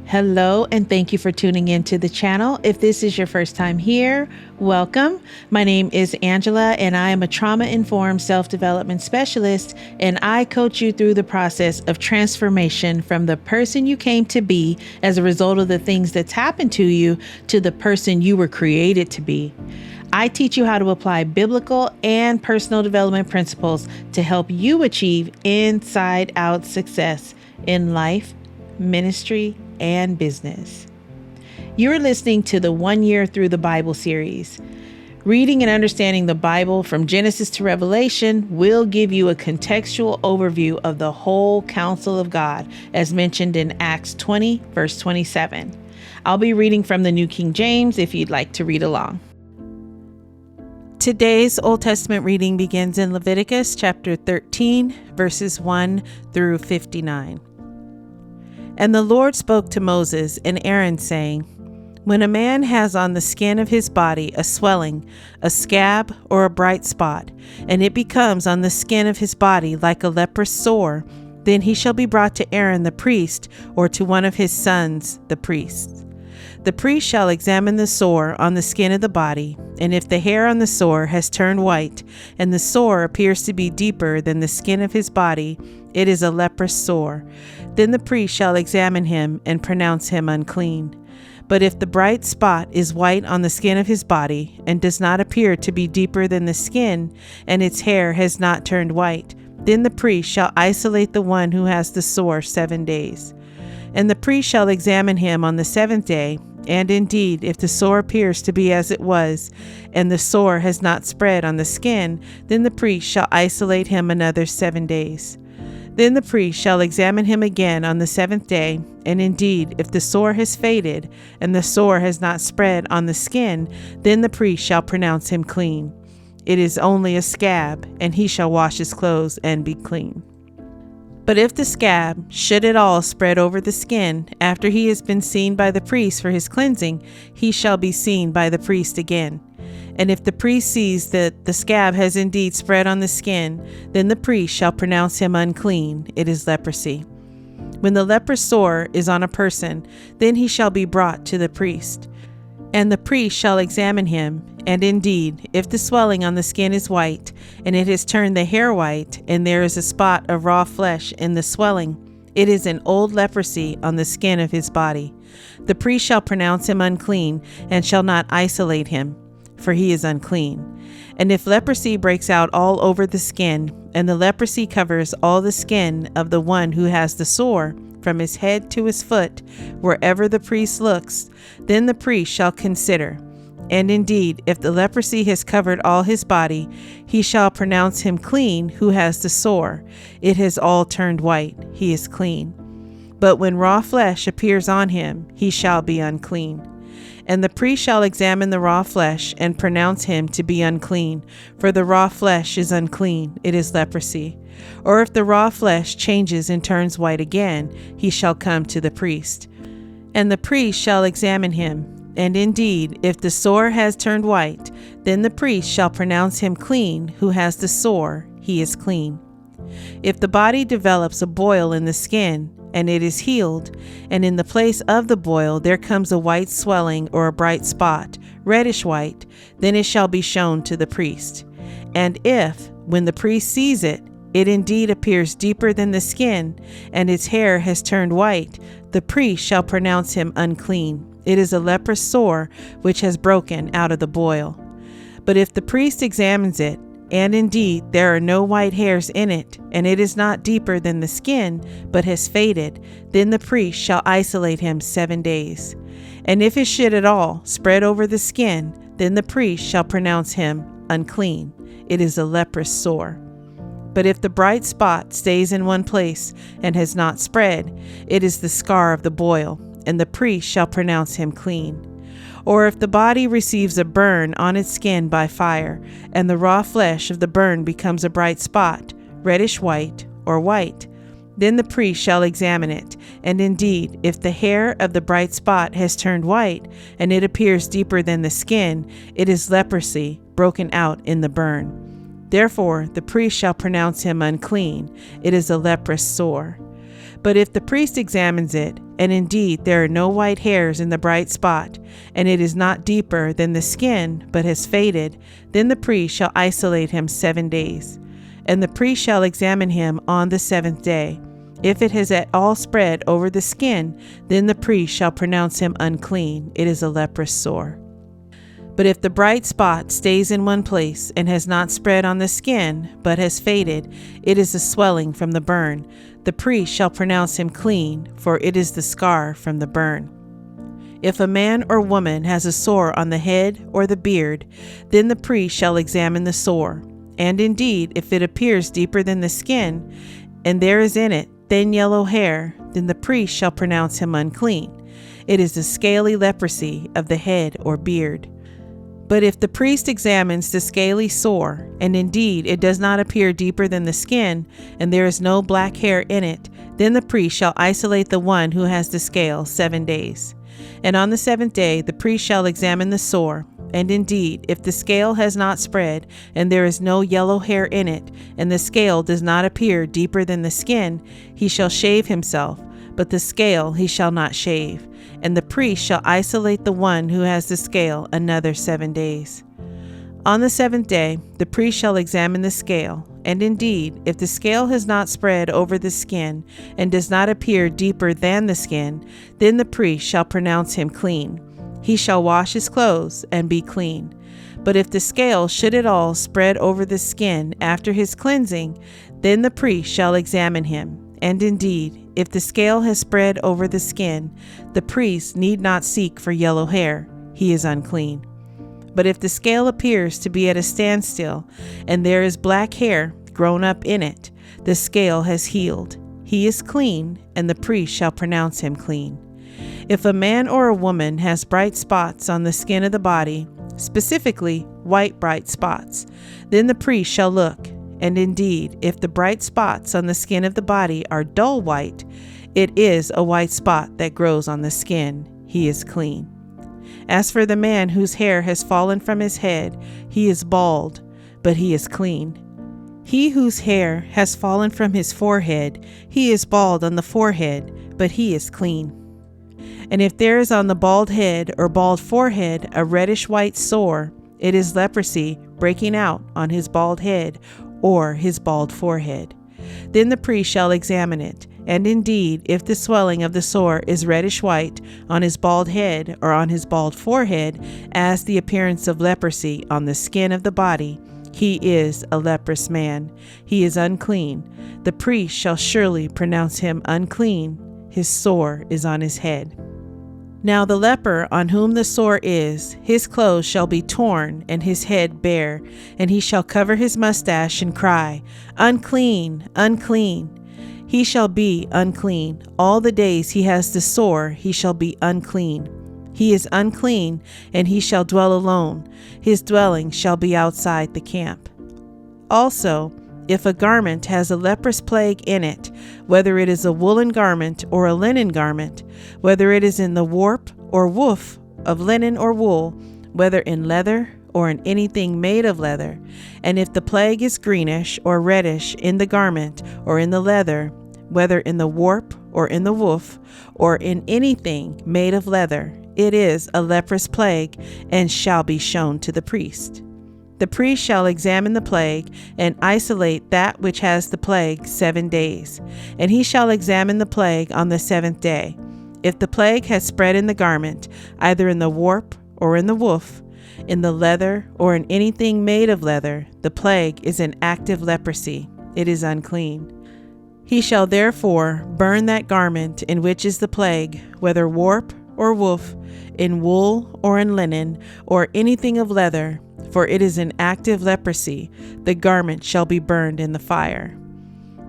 Hello, and thank you for tuning into the channel. If this is your first time here, welcome. My name is Angela, and I am a trauma-informed self-development specialist, and I coach you through the process of transformation from the person you came to be as a result of the things that's happened to you to the person you were created to be. I teach you how to apply biblical and personal development principles to help you achieve inside-out success in life, ministry, and business. You're listening to the 1 Year Through the Bible series. Reading and understanding the Bible from Genesis to Revelation will give you a contextual overview of the whole counsel of God, as mentioned in Acts 20, verse 27. I'll be reading from the New King James if you'd like to read along. Today's Old Testament reading begins in Leviticus chapter 13, verses 1 through 59. And the Lord spoke to Moses and Aaron, saying, When a man has on the skin of his body a swelling, a scab, or a bright spot, and it becomes on the skin of his body like a leprous sore, then he shall be brought to Aaron the priest, or to one of his sons, the priests. The priest shall examine the sore on the skin of the body, and if the hair on the sore has turned white, and the sore appears to be deeper than the skin of his body, it is a leprous sore. Then the priest shall examine him and pronounce him unclean. But if the bright spot is white on the skin of his body, and does not appear to be deeper than the skin, and its hair has not turned white, then the priest shall isolate the one who has the sore 7 days. And the priest shall examine him on the 7th day, and indeed, if the sore appears to be as it was, and the sore has not spread on the skin, then the priest shall isolate him another 7 days. Then the priest shall examine him again on the 7th day, and indeed, if the sore has faded, and the sore has not spread on the skin, then the priest shall pronounce him clean. It is only a scab, and he shall wash his clothes and be clean. But if the scab should at all spread over the skin, after he has been seen by the priest for his cleansing, he shall be seen by the priest again. And if the priest sees that the scab has indeed spread on the skin, then the priest shall pronounce him unclean. It is leprosy. When the leprous sore is on a person, then he shall be brought to the priest. And the priest shall examine him, and indeed, if the swelling on the skin is white, and it has turned the hair white, and there is a spot of raw flesh in the swelling, it is an old leprosy on the skin of his body. The priest shall pronounce him unclean, and shall not isolate him, for he is unclean. And if leprosy breaks out all over the skin, and the leprosy covers all the skin of the one who has the sore, from his head to his foot, wherever the priest looks, then the priest shall consider. And indeed, if the leprosy has covered all his body, he shall pronounce him clean who has the sore. It has all turned white. He is clean. But when raw flesh appears on him, he shall be unclean. And the priest shall examine the raw flesh and pronounce him to be unclean, for the raw flesh is unclean. It is leprosy. Or if the raw flesh changes and turns white again, he shall come to the priest. And the priest shall examine him. And indeed, if the sore has turned white, then the priest shall pronounce him clean who has the sore. He is clean. If the body develops a boil in the skin, and it is healed, and in the place of the boil there comes a white swelling or a bright spot, reddish white, then it shall be shown to the priest. And if, when the priest sees it, it indeed appears deeper than the skin, and its hair has turned white, the priest shall pronounce him unclean. It is a leprous sore which has broken out of the boil. But if the priest examines it, and indeed there are no white hairs in it, and it is not deeper than the skin, but has faded, then the priest shall isolate him 7 days. And if it should at all spread over the skin, then the priest shall pronounce him unclean. It is a leprous sore. But if the bright spot stays in one place and has not spread, it is the scar of the boil, and the priest shall pronounce him clean. Or if the body receives a burn on its skin by fire, and the raw flesh of the burn becomes a bright spot, reddish white or white, then the priest shall examine it, and indeed, if the hair of the bright spot has turned white, and it appears deeper than the skin, it is leprosy broken out in the burn. Therefore the priest shall pronounce him unclean. It is a leprous sore. But if the priest examines it, and indeed there are no white hairs in the bright spot, and it is not deeper than the skin, but has faded, then the priest shall isolate him 7 days. And the priest shall examine him on the 7th day. If it has at all spread over the skin, then the priest shall pronounce him unclean. It is a leprous sore. But if the bright spot stays in one place and has not spread on the skin, but has faded, it is a swelling from the burn. The priest shall pronounce him clean, for it is the scar from the burn. If a man or woman has a sore on the head or the beard, then the priest shall examine the sore. And indeed, if it appears deeper than the skin, and there is in it thin yellow hair, then the priest shall pronounce him unclean. It is a scaly leprosy of the head or beard. But if the priest examines the scaly sore, and indeed it does not appear deeper than the skin, and there is no black hair in it, then the priest shall isolate the one who has the scale 7 days. And on the 7th day the priest shall examine the sore, and indeed if the scale has not spread, and there is no yellow hair in it, and the scale does not appear deeper than the skin, he shall shave himself, but the scale he shall not shave. And the priest shall isolate the one who has the scale another 7 days. On the 7th day the priest shall examine the scale, and indeed if the scale has not spread over the skin, and does not appear deeper than the skin, then the priest shall pronounce him clean. He shall wash his clothes and be clean. But if the scale should at all spread over the skin after his cleansing, then the priest shall examine him. And indeed, if the scale has spread over the skin, the priest need not seek for yellow hair. He is unclean. But if the scale appears to be at a standstill, and there is black hair grown up in it, the scale has healed. He is clean, and the priest shall pronounce him clean. If a man or a woman has bright spots on the skin of the body, specifically white bright spots, then the priest shall look. And indeed, if the bright spots on the skin of the body are dull white, it is a white spot that grows on the skin. He is clean. As for the man whose hair has fallen from his head, he is bald, but he is clean. He whose hair has fallen from his forehead, he is bald on the forehead, but he is clean. And if there is on the bald head or bald forehead a reddish white sore, it is leprosy breaking out on his bald head or his bald forehead. Then the priest shall examine it, and indeed, if the swelling of the sore is reddish white on his bald head or on his bald forehead, as the appearance of leprosy on the skin of the body, he is a leprous man. He is unclean. The priest shall surely pronounce him unclean. His sore is on his head. Now the leper on whom the sore is, his clothes shall be torn and his head bare, and he shall cover his mustache and cry, Unclean, unclean. He shall be unclean. All the days he has the sore, he shall be unclean. He is unclean, and he shall dwell alone. His dwelling shall be outside the camp. Also, if a garment has a leprous plague in it, whether it is a woolen garment or a linen garment, whether it is in the warp or woof of linen or wool, whether in leather or in anything made of leather, and if the plague is greenish or reddish in the garment or in the leather, whether in the warp or in the woof or in anything made of leather, it is a leprous plague and shall be shown to the priest. The priest shall examine the plague and isolate that which has the plague 7 days, and he shall examine the plague on the 7th day. If the plague has spread in the garment, either in the warp or in the woof, in the leather or in anything made of leather, the plague is an active leprosy. It is unclean. He shall therefore burn that garment in which is the plague, whether warp or woof, in wool or in linen, or anything of leather, for it is an active leprosy. The garment shall be burned in the fire.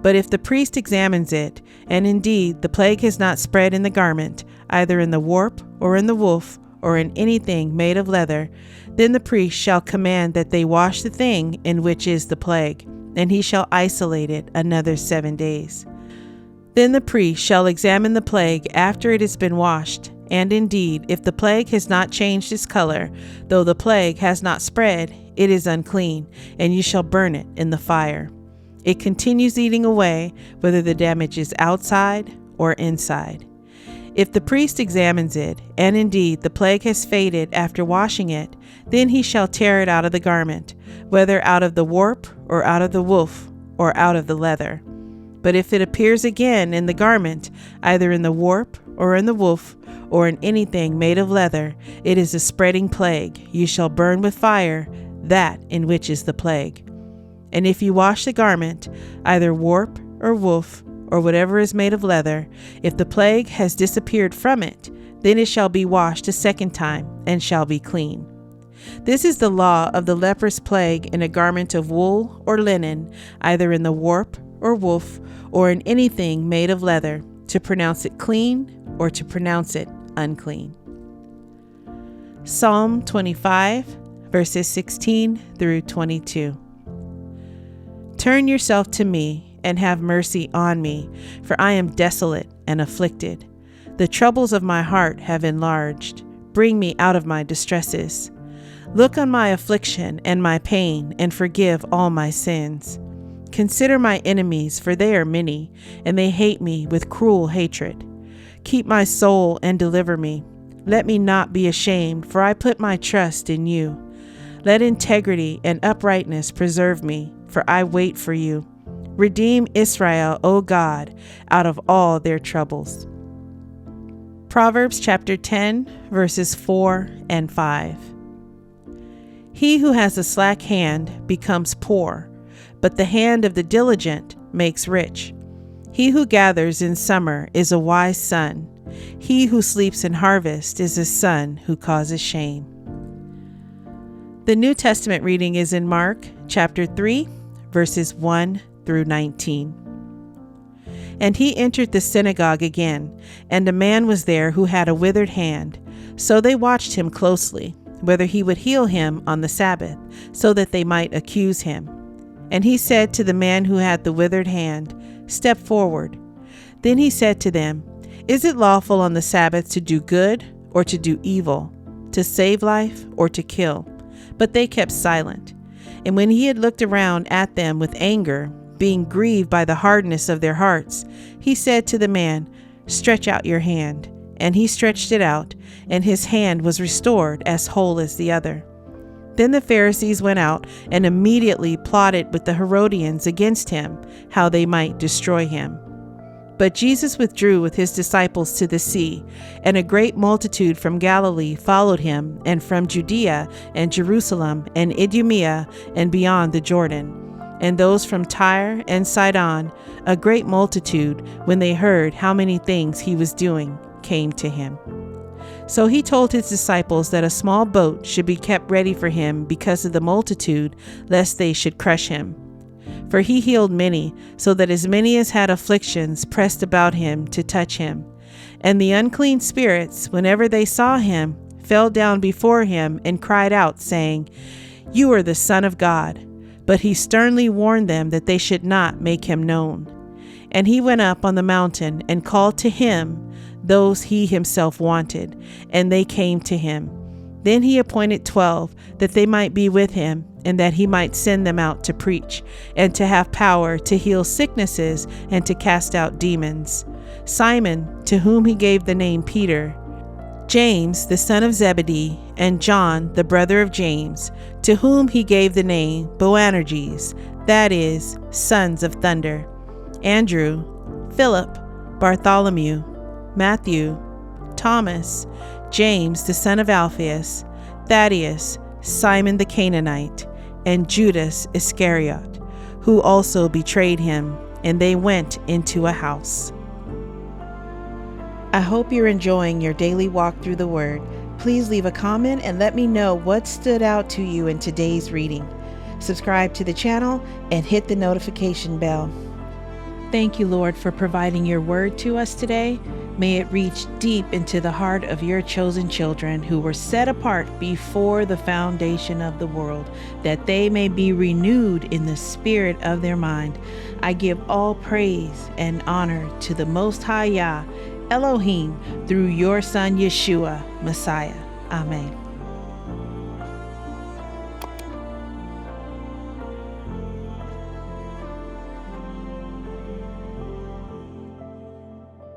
But if the priest examines it, and indeed the plague has not spread in the garment, either in the warp or in the woof, or in anything made of leather, then the priest shall command that they wash the thing in which is the plague, and he shall isolate it another 7 days. Then the priest shall examine the plague after it has been washed, and indeed, if the plague has not changed its color, though the plague has not spread, it is unclean, and you shall burn it in the fire. It continues eating away, whether the damage is outside or inside. If the priest examines it, and indeed the plague has faded after washing it, then he shall tear it out of the garment, whether out of the warp, or out of the woof, or out of the leather. But if it appears again in the garment, either in the warp, or in the woof, or in anything made of leather, it is a spreading plague. You shall burn with fire that in which is the plague. And if you wash the garment, either warp, or woof, or whatever is made of leather, if the plague has disappeared from it, then it shall be washed a second time, and shall be clean. This is the law of the leprous plague in a garment of wool or linen, either in the warp or woof, or in anything made of leather, to pronounce it clean or to pronounce it unclean. Psalm 25, verses 16 through 22. Turn yourself to me and have mercy on me, for I am desolate and afflicted. The troubles of my heart have enlarged. Bring me out of my distresses. Look on my affliction and my pain, and forgive all my sins. Consider my enemies, for they are many, and they hate me with cruel hatred. Keep my soul and deliver me. Let me not be ashamed, for I put my trust in you. Let integrity and uprightness preserve me, for I wait for you. Redeem Israel, O God, out of all their troubles. Proverbs chapter 10, verses 4 and 5. He who has a slack hand becomes poor, but the hand of the diligent makes rich. He who gathers in summer is a wise son. He who sleeps in harvest is a son who causes shame. The New Testament reading is in Mark chapter 3, verses 1 through 19. And he entered the synagogue again, and a man was there who had a withered hand. So they watched him closely, whether he would heal him on the Sabbath, so that they might accuse him. And he said to the man who had the withered hand, "Step forward." Then he said to them, "Is it lawful on the Sabbath to do good or to do evil, to save life or to kill?" But they kept silent. And when he had looked around at them with anger, being grieved by the hardness of their hearts, he said to the man, "Stretch out your hand." And he stretched it out, and his hand was restored as whole as the other. Then the Pharisees went out and immediately plotted with the Herodians against him, how they might destroy him. But Jesus withdrew with his disciples to the sea, and a great multitude from Galilee followed him, and from Judea and Jerusalem and Idumea and beyond the Jordan. And those from Tyre and Sidon, a great multitude, when they heard how many things he was doing, came to him. So he told his disciples that a small boat should be kept ready for him because of the multitude, lest they should crush him. For he healed many, so that as many as had afflictions pressed about him to touch him. And the unclean spirits, whenever they saw him, fell down before him and cried out, saying, "You are the Son of God." But he sternly warned them that they should not make him known. And he went up on the mountain and called to him those he himself wanted, and they came to him. Then he appointed 12, that they might be with him, and that he might send them out to preach, and to have power to heal sicknesses and to cast out demons. Simon, to whom he gave the name Peter, James, the son of Zebedee, and John, the brother of James, to whom he gave the name Boanerges, that is, sons of thunder, Andrew, Philip, Bartholomew, Matthew, Thomas, James the son of Alphaeus, Thaddeus, Simon the Canaanite, and Judas Iscariot, who also betrayed him, and they went into a house. I hope you're enjoying your daily walk through the Word. Please leave a comment and let me know what stood out to you in today's reading. Subscribe to the channel and hit the notification bell. Thank you, Lord, for providing your word to us today. May it reach deep into the heart of your chosen children who were set apart before the foundation of the world, that they may be renewed in the spirit of their mind. I give all praise and honor to the Most High Yah, Elohim, through your Son Yeshua, Messiah. Amen.